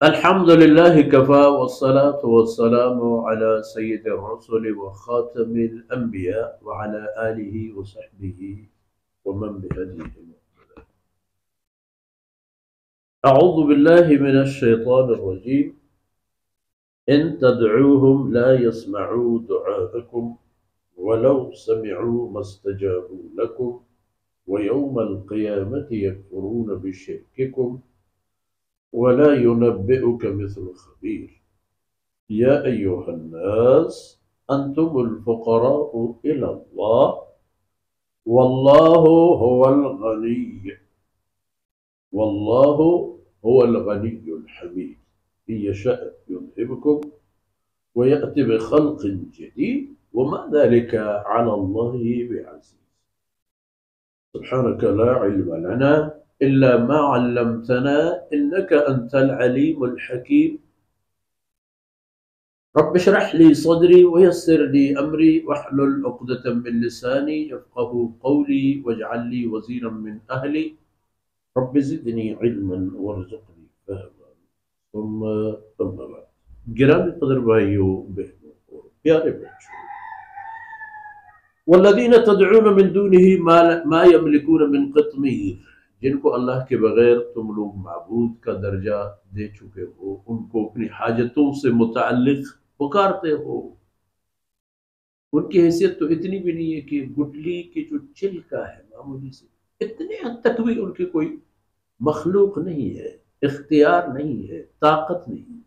الحمد لله كفى والصلاة والسلام على سيد الرسل وخاتم الأنبياء وعلى آله وصحبه ومن بهديه. أعوذ بالله من الشيطان الرجيم. إن تدعوهم لا يسمعوا دعاءكم ولو سمعوا ما استجابوا لكم ويوم القيامة يكفرون بشرككم ولا ينبئك مثل خبير. يا أيها الناس أنتم الفقراء إلى الله والله هو الغني الحميد. إن يشاء يذهبكم ويأتي بخلق جديد وما ذلك على الله بعزيز. سبحانك لا علم لنا إلا ما علمتنا إنك أنت العليم الحكيم. رب اشرح لي صدري ويسر لي أمري واحلل عقدة من لساني يفقهوا قولي واجعل لي وزيرا من أهلي رب زدني علما وارزقني فهما. ثم بعد. گرامی قدر بھائیو بہنوں اور پیارے بچوں، والذین تدعون من دونه ما يملكون من قطمیر، جن کو اللہ کے بغیر تم لوگ معبود کا درجہ دے چکے ہو، ان کو اپنی حاجتوں سے متعلق پکارتے ہو. ان کی حیثیت تو اتنی بھی نہیں ہے کہ گٹلی کی جو چھلکا ہے معمولی سے، اتنے حد تک بھی ان کی کوئی مخلوق نہیں ہے، اختیار نہیں ہے، طاقت نہیں ہے.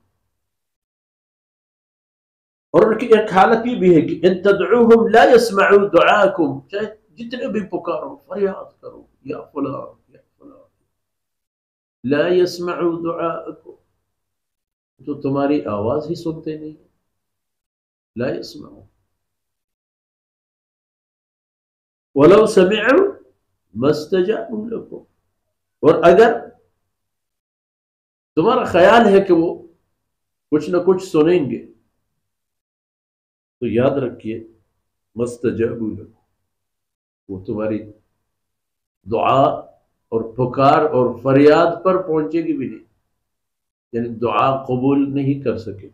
اور ان کی ایک حالت یہ بھی ہے کہ ان تدعوہم لا يسمعوا دعاکم، چاہے جتنے بھی پکارو، فریاد کرو، یا فلاں یا فلاں، لا يسمعوا دعاکم، تو تمہاری آواز ہی سنتے نہیں. لا يسمعوا ولو سمعوا ما استجابوا لكم، اور اگر تمہارا خیال ہے کہ وہ کچھ نہ کچھ سنیں گے تو یاد رکھیے ما استجابوا لكم، وہ تمہاری دعا اور پکار اور فریاد پر پہنچے گی بھی نہیں، یعنی دعا قبول نہیں کر سکے.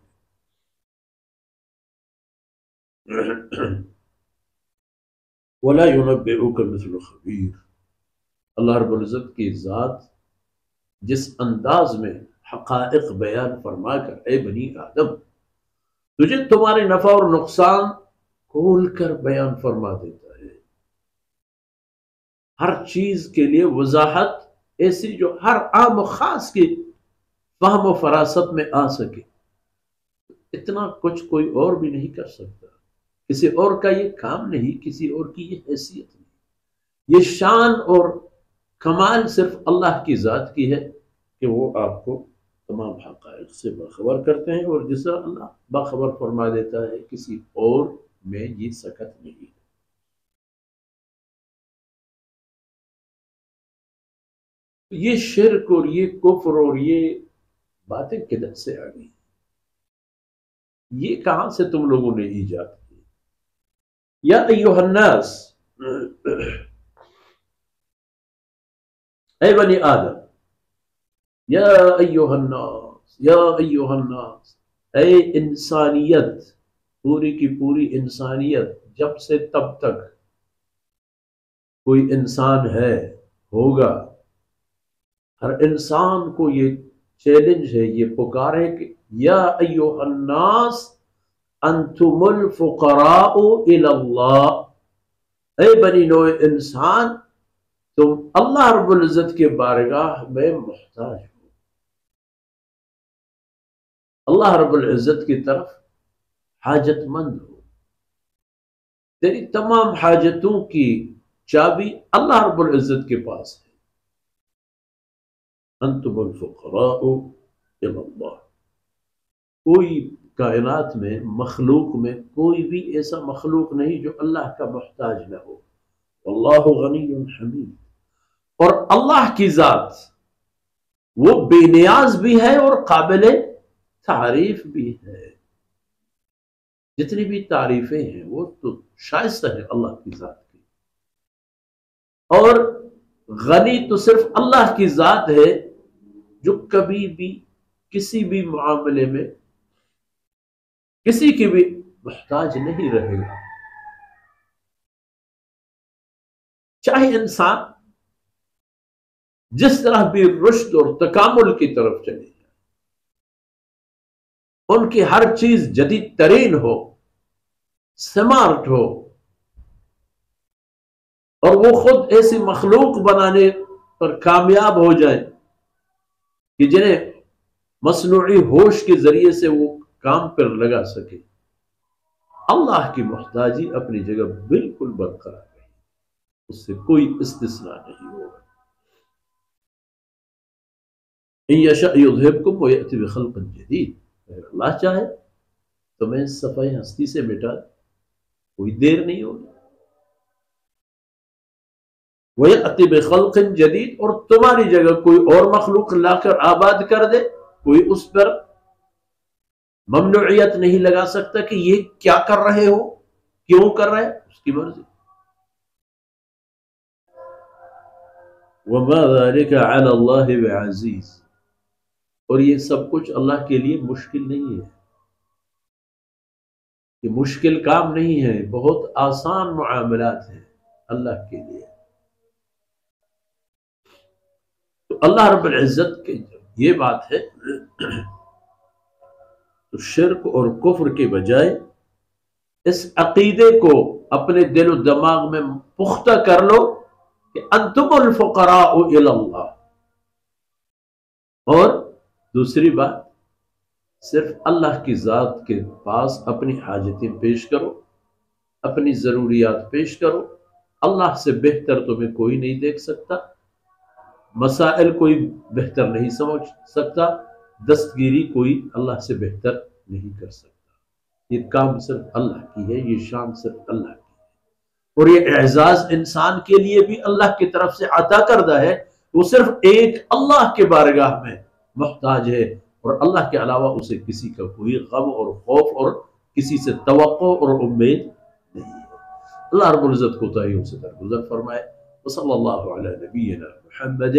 وَلَا يُنَبِّئُكَ مِثْلُ خَبِيرٍ، اللہ رب العزت کی ذات جس انداز میں حقائق بیان فرما کر، اے بنی آدم تجھے تمہارے نفع اور نقصان کھول کر بیان فرما دیتا ہے. ہر چیز کے لیے وضاحت ایسی جو ہر عام و خاص کی فہم و فراست میں آ سکے. اتنا کچھ کوئی اور بھی نہیں کر سکتا، کسی اور کا یہ کام نہیں، کسی اور کی یہ حیثیت نہیں. یہ شان اور کمال صرف اللہ کی ذات کی ہے کہ وہ آپ کو تمام حقائق سے باخبر کرتے ہیں، اور جس طرح اللہ باخبر فرما دیتا ہے کسی اور میں یہ سکت نہیں ہے. یہ شرک اور یہ کفر اور یہ باتیں کدھر سے آ گئی؟ یہ کہاں سے تم لوگوں نے ایجاد کی؟ یا ایھا الناس، اے بنی آدم، یا ایھا الناس، یا ایھا الناس، اے انسانیت، پوری کی پوری انسانیت، جب سے تب تک کوئی انسان ہے، ہوگا، ہر انسان کو یہ چیلنج ہے، یہ پکار ہے کہ یا ایھا الناس انتم الفقراء الی اللہ، اے بنی نوع انسان تم اللہ رب العزت کے بارگاہ میں محتاج ہو، اللہ رب العزت کی طرف حاجت مند ہو. تیری تمام حاجتوں کی چابی اللہ رب العزت کے پاس ہے. انتم الفقراء الی اللہ. کوئی کائنات میں، مخلوق میں، کوئی بھی ایسا مخلوق نہیں جو اللہ کا محتاج نہ ہو. واللہ غنی حمید، اور اللہ کی ذات وہ بے نیاز بھی ہے اور قابل تعریف بھی ہے. جتنی بھی تعریفیں ہیں وہ تو شائستہ ہے اللہ کی ذات کی، اور غنی تو صرف اللہ کی ذات ہے جو کبھی بھی کسی بھی معاملے میں کسی کی بھی محتاج نہیں رہے گا، چاہے انسان جس طرح بھی رشد اور تکامل کی طرف چلے جائے، ان کی ہر چیز جدید ترین ہو، سمارٹ ہو، اور وہ خود ایسی مخلوق بنانے پر کامیاب ہو جائے کہ جنہیں مصنوعی ہوش کے ذریعے سے وہ کام پر لگا سکے، اللہ کی محتاجی اپنی جگہ بالکل برقرار رہے، اس سے کوئی استثناء نہیں ہوگا۔ ان یشاء یذہبکم ویأتی بخلق جدید، اگر اللہ چاہے تو میں اس صفحہ ہستی سے مٹا دوں، کوئی دیر نہیں ہوگی۔ وَيَأْتِ بِخَلْقٍ جدید، اور تمہاری جگہ کوئی اور مخلوق لا کر آباد کر دے، کوئی اس پر ممنوعیت نہیں لگا سکتا کہ یہ کیا کر رہے ہو، کیوں کر رہے، اس کی مرضی۔ وَمَا ذَلِكَ عَلَى اللَّهِ بِعَزِيزٍ، اور یہ سب کچھ اللہ کے لیے مشکل نہیں ہے، یہ مشکل کام نہیں ہے، بہت آسان معاملات ہیں اللہ کے لیے۔ تو اللہ رب العزت کی یہ بات ہے، تو شرک اور کفر کے بجائے اس عقیدے کو اپنے دل و دماغ میں پختہ کر لو کہ انتم الفقراء الی اللہ، اور دوسری بات، صرف اللہ کی ذات کے پاس اپنی حاجتیں پیش کرو، اپنی ضروریات پیش کرو، اللہ سے بہتر تمہیں کوئی نہیں دیکھ سکتا، مسائل کوئی بہتر نہیں سمجھ سکتا، دستگیری کوئی اللہ سے بہتر نہیں کر سکتا۔ یہ کام صرف اللہ کی ہے، یہ شان صرف اللہ کی ہے، اور یہ اعزاز انسان کے لیے بھی اللہ کی طرف سے عطا کردہ ہے۔ وہ صرف ایک اللہ کے بارگاہ میں محتاج ہے، اور اللہ کے علاوہ اسے کسی کا کوئی غم اور خوف اور کسی سے توقع اور امید نہیں ہے۔ اللہ رب العزت کوتاہیوں سے درگزر فرمائے۔ وصلی اللہ علی نبینا محمد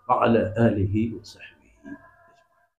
وعلی آلہ وصحبہ۔